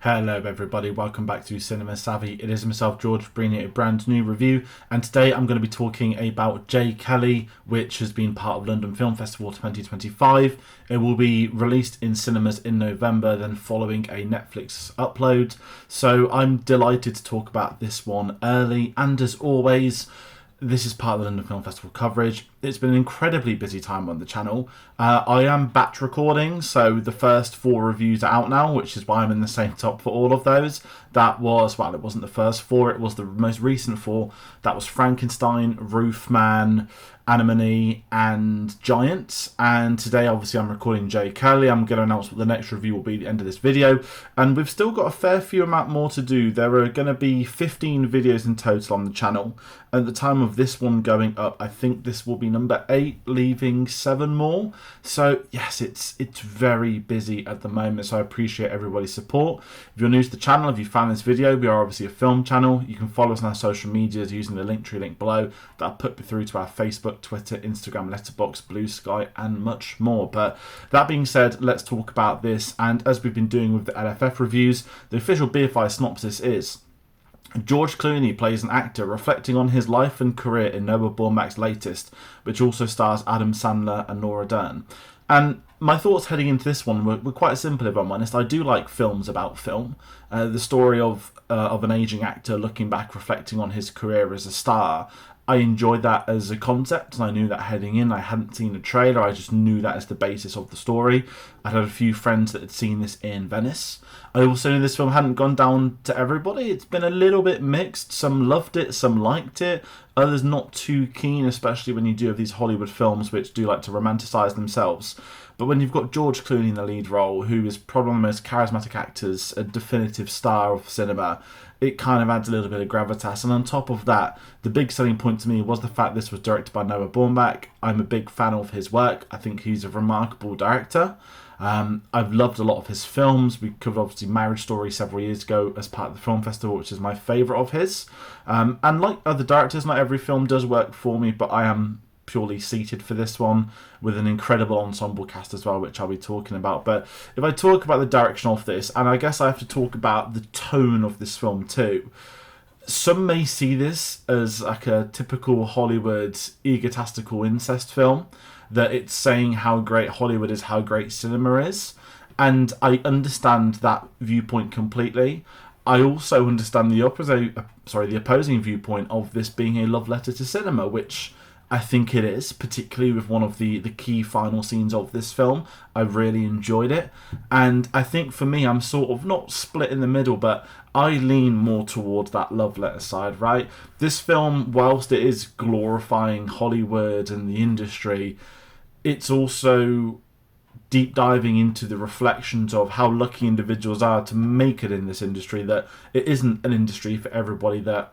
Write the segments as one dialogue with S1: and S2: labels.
S1: Hello everybody, welcome back to Cinema Savvy. It is myself, George, bringing you a brand new review, and today I'm going to be talking about J. Kelly, which has been part of London Film Festival 2025. It will be released in cinemas in November, then following a Netflix upload. So I'm delighted to talk about this one early, and as always, this is part of the London Film Festival coverage. It's been an incredibly busy time on the channel. I am batch recording, so the first 4 reviews are out now, which is why I'm in the same top for all of those. That was, well, it wasn't the first 4, it was the most recent 4. That was Frankenstein, Roofman, Anemone, and Giant. And today, obviously, I'm recording J. Kelly. I'm going to announce what the next review will be at the end of this video. And we've still got a fair few amount more to do. There are going to be 15 videos in total on the channel. At the time of this one going up, I think this will be number 8, leaving 7 more. So yes, it's very busy at the moment, so I appreciate everybody's support. If you're new to the channel, if you found this video, we are obviously a film channel. You can follow us on our social medias using the Linktree link below that I'll put through to our Facebook, Twitter, Instagram, Letterboxd, Blue Sky, and much more. But that being said, let's talk about this. And as we've been doing with the LFF reviews, the official BFI synopsis is: George Clooney plays an actor reflecting on his life and career in Noah Baumbach's latest, which also stars Adam Sandler and Laura Dern. And my thoughts heading into this one were quite simple, if I'm honest. I do like films about film. The story of an aging actor looking back, reflecting on his career as a star. I enjoyed that as a concept, and I knew that heading in. I hadn't seen a trailer, I just knew that as the basis of the story. I had a few friends that had seen this in Venice. I also knew this film hadn't gone down to everybody. It's been a little bit mixed. Some loved it, some liked it, others not too keen, especially when you do have these Hollywood films which do like to romanticize themselves. But when you've got George Clooney in the lead role, who is probably one of the most charismatic actors, a definitive star of cinema, it kind of adds a little bit of gravitas. And on top of that, the big selling point to me was the fact this was directed by Noah Baumbach. I'm a big fan of his work. I think he's a remarkable director. I've loved a lot of his films. We covered obviously Marriage Story several years ago as part of the film festival, which is my favourite of his. And like other directors, not every film does work for me, but I am purely seated for this one with an incredible ensemble cast as well, which I'll be talking about. But if I talk about the direction of this, and I guess I have to talk about the tone of this film too. Some may see this as like a typical Hollywood egotistical incest film, that it's saying how great Hollywood is, how great cinema is. And I understand that viewpoint completely. I also understand the opposing viewpoint of this being a love letter to cinema, which I think it is, particularly with one of the key final scenes of this film. I really enjoyed it. And I think for me, I'm sort of not split in the middle, but I lean more towards that love letter side, right? This film, whilst it is glorifying Hollywood and the industry, it's also deep diving into the reflections of how lucky individuals are to make it in this industry, that it isn't an industry for everybody, that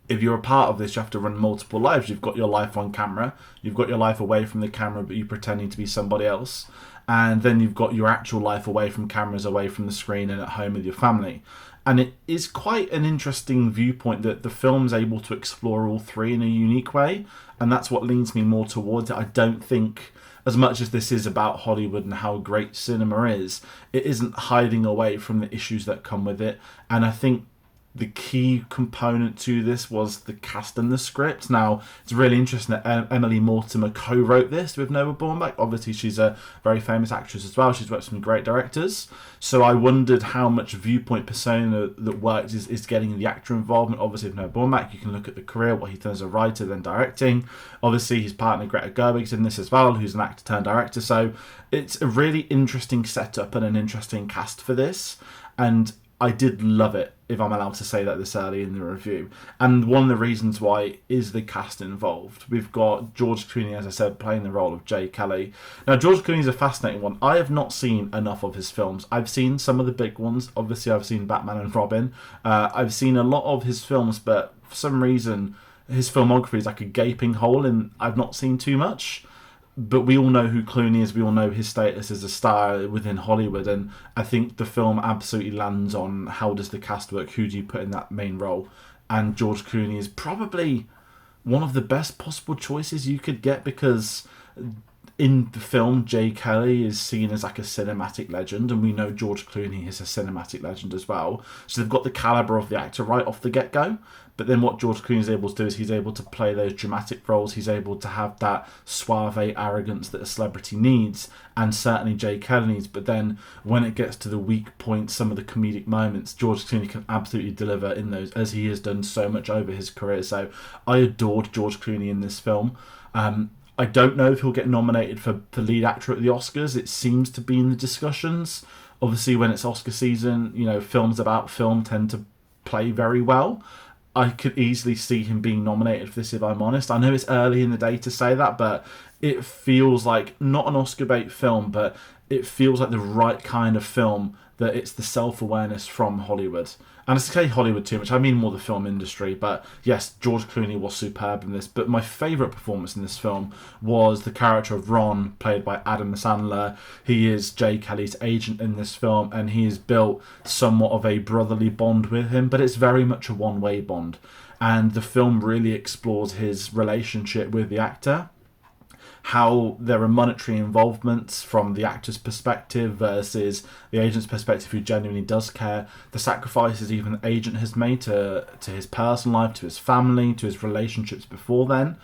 S1: if you're a part of this, you have to run multiple lives. You've got your life on camera, you've got your life away from the camera, but you're pretending to be somebody else. And then you've got your actual life away from cameras, away from the screen, and at home with your family. And it is quite an interesting viewpoint that the film's able to explore all three in a unique way. And that's what leans me more towards it. I don't think, as much as this is about Hollywood and how great cinema is, it isn't hiding away from the issues that come with it. And I think the key component to this was the cast and the script. Now, it's really interesting that Emily Mortimer co-wrote this with Noah Baumbach. Obviously, she's a very famous actress as well. She's worked with some great directors. So I wondered how much viewpoint persona that works is getting the actor involvement. Obviously, with Noah Baumbach, you can look at the career, what he's done as a writer, then directing. Obviously, his partner Greta Gerwig's in this as well, who's an actor turned director. So it's a really interesting setup and an interesting cast for this. And I did love it, if I'm allowed to say that this early in the review. And one of the reasons why is the cast involved. We've got George Clooney, as I said, playing the role of J. Kelly. Now, George Clooney is a fascinating one. I have not seen enough of his films. I've seen some of the big ones. Obviously, I've seen Batman and Robin. I've seen a lot of his films, but for some reason, his filmography is like a gaping hole, and I've not seen too much. But we all know who Clooney is. We all know his status as a star within Hollywood. And I think the film absolutely lands on how does the cast work? Who do you put in that main role? And George Clooney is probably one of the best possible choices you could get, because in the film, Jay Kelly is seen as like a cinematic legend, and we know George Clooney is a cinematic legend as well. So they've got the caliber of the actor right off the get-go. But then what George Clooney is able to do is he's able to play those dramatic roles. He's able to have that suave arrogance that a celebrity needs, and certainly Jay Kelly needs. But then when it gets to the weak points, some of the comedic moments, George Clooney can absolutely deliver in those, as he has done so much over his career. So I adored George Clooney in this film. I don't know if he'll get nominated for lead actor at the Oscars. It seems to be in the discussions. Obviously, when it's Oscar season, films about film tend to play very well. I could easily see him being nominated for this, if I'm honest. I know it's early in the day to say that, but it feels like not an Oscar bait film, but it feels like the right kind of film, that it's the self-awareness from Hollywood. And I say Hollywood too much, I mean more the film industry. But yes, George Clooney was superb in this. But my favourite performance in this film was the character of Ron, played by Adam Sandler. He is Jay Kelly's agent in this film, and he has built somewhat of a brotherly bond with him, but it's very much a one-way bond. And the film really explores his relationship with the actor, how there are monetary involvements from the actor's perspective versus the agent's perspective, who genuinely does care, the sacrifices even the agent has made to his personal life, to his family, to his relationships before then.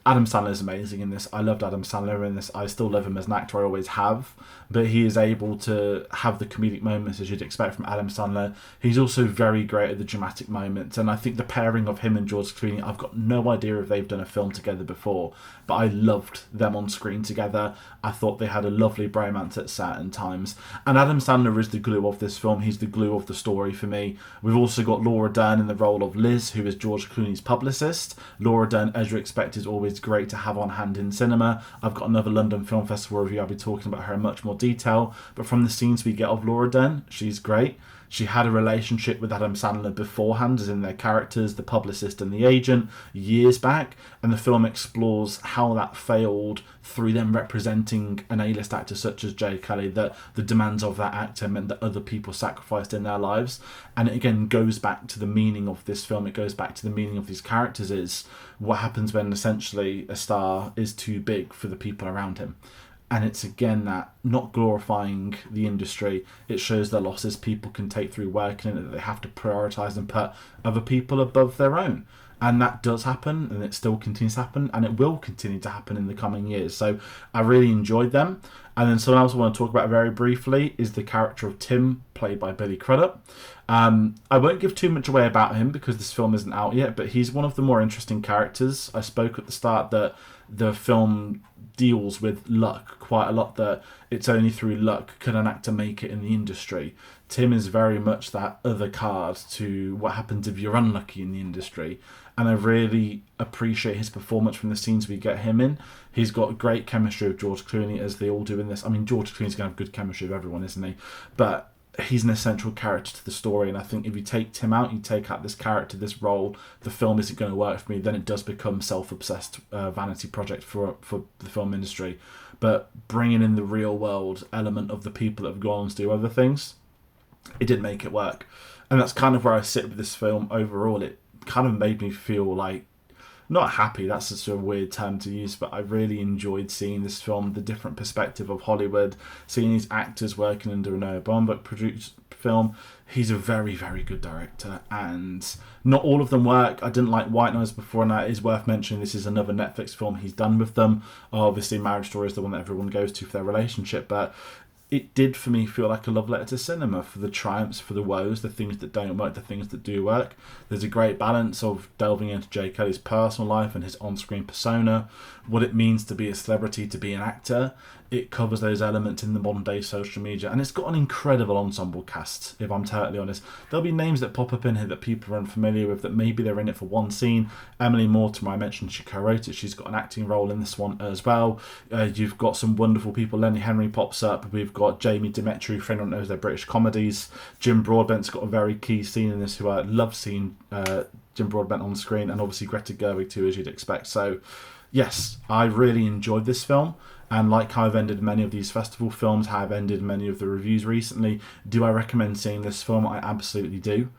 S1: Adam Sandler is amazing in this. I loved Adam Sandler in this. I still love him as an actor, I always have. But he is able to have the comedic moments as you'd expect from Adam Sandler. He's also very great at the dramatic moments. And I think the pairing of him and George Clooney, I've got no idea if they've done a film together before, but I loved them on screen together. I thought they had a lovely bromance at certain times. And Adam Sandler is the glue of this film. He's the glue of the story for me. We've also got Laura Dern in the role of Liz, who is George Clooney's publicist. Laura Dern, as you expect, is always great to have on hand in cinema. I've got another London Film Festival review. I'll be talking about her in much more detail. But from the scenes we get of Laura Dern, she's great. She had a relationship with Adam Sandler beforehand, as in their characters, the publicist and the agent, years back. And the film explores how that failed through them representing an A-list actor such as Jay Kelly, that the demands of that actor meant that other people sacrificed in their lives. And it again goes back to the meaning of this film. It goes back to the meaning of these characters, is what happens when essentially a star is too big for the people around him. And it's again that not glorifying the industry. It shows the losses people can take through working in it, that they have to prioritise and put other people above their own. And that does happen, and it still continues to happen, and it will continue to happen in the coming years. So I really enjoyed them. And then someone else I want to talk about very briefly is the character of Tim, played by Billy Crudup. I won't give too much away about him because this film isn't out yet, but he's one of the more interesting characters. I spoke at the start that the film deals with luck quite a lot, that it's only through luck can an actor make it in the industry. Tim is very much that other card to what happens if you're unlucky in the industry, and I really appreciate his performance from the scenes we get him in. He's got great chemistry with George Clooney, as they all do in this. I mean, George Clooney's going to have good chemistry with everyone, isn't he? But he's an essential character to the story, and I think if you take Tim out, you take out this character, this role, the film isn't going to work for me. Then it does become self-obsessed vanity project for the film industry. But bringing in the real world element of the people that have gone on to do other things, it did make it work. And that's kind of where I sit with this film overall. It kind of made me feel like, not happy, that's such a weird term to use, but I really enjoyed seeing this film, the different perspective of Hollywood, seeing these actors working under a Noah Baumbach produced film. He's a very, very good director, and not all of them work. I didn't like White Noise before, and it is worth mentioning this is another Netflix film he's done with them. Obviously, Marriage Story is the one that everyone goes to for their relationship, but it did for me feel like a love letter to cinema, for the triumphs, for the woes, the things that don't work, the things that do work. There's a great balance of delving into Jay Kelly's personal life and his on-screen persona, what it means to be a celebrity, to be an actor. It covers those elements in the modern day social media, and it's got an incredible ensemble cast, if I'm totally honest. There'll be names that pop up in here that people are unfamiliar with, that maybe they're in it for one scene. Emily Mortimer, I mentioned she co-wrote it, she's got an acting role in this one as well. You've got some wonderful people. Lenny Henry pops up. We've got Jamie Demetriou, if anyone knows their British comedies. Jim Broadbent's got a very key scene in this, who I love seeing Jim Broadbent on screen, and obviously Greta Gerwig too, as you'd expect. So yes, I really enjoyed this film. And like how I've ended many of these festival films, how I've ended many of the reviews recently, do I recommend seeing this film? I absolutely do.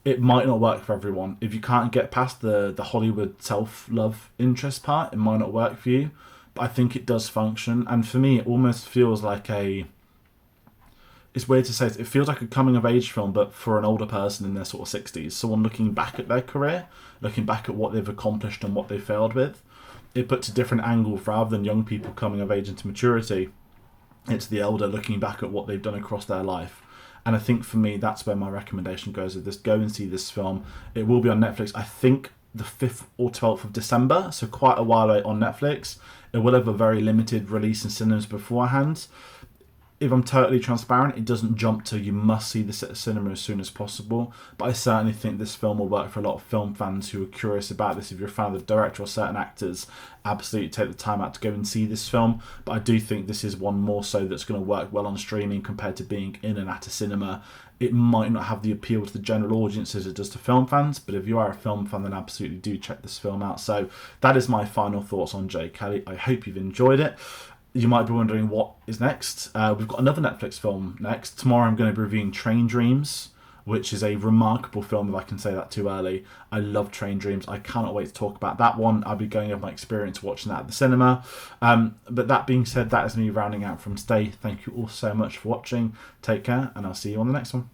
S1: It might not work for everyone. If you can't get past the Hollywood self-love interest part, it might not work for you. but I think it does function. And for me, it almost feels like it's weird to say, it feels like a coming of age film, but for an older person in their sort of 60s. Someone looking back at their career, looking back at what they've accomplished and what they failed with. It puts a different angle rather than young people coming of age into maturity. It's the elder looking back at what they've done across their life. And I think for me, that's where my recommendation goes with this. Go and see this film. It will be on Netflix, I think, the 5th or 12th of December, so quite a while away on Netflix. It will have a very limited release in cinemas beforehand. If I'm totally transparent, it doesn't jump to you must see this at the cinema as soon as possible, but I certainly think this film will work for a lot of film fans who are curious about this. If you're a fan of the director or certain actors, absolutely take the time out to go and see this film. But I do think this is one more so that's going to work well on streaming compared to being in and at a cinema. It might not have the appeal to the general audience as it does to film fans, but if you are a film fan, then absolutely do check this film out. So that is my final thoughts on J. Kelly. I hope you've enjoyed it. You might be wondering what is next. We've got another Netflix film next. Tomorrow I'm going to be reviewing Train Dreams, which is a remarkable film, if I can say that too early. I love Train Dreams. I cannot wait to talk about that one. I'll be going over my experience watching that at the cinema. But that being said, that is me rounding out from today. Thank you all so much for watching. Take care, and I'll see you on the next one.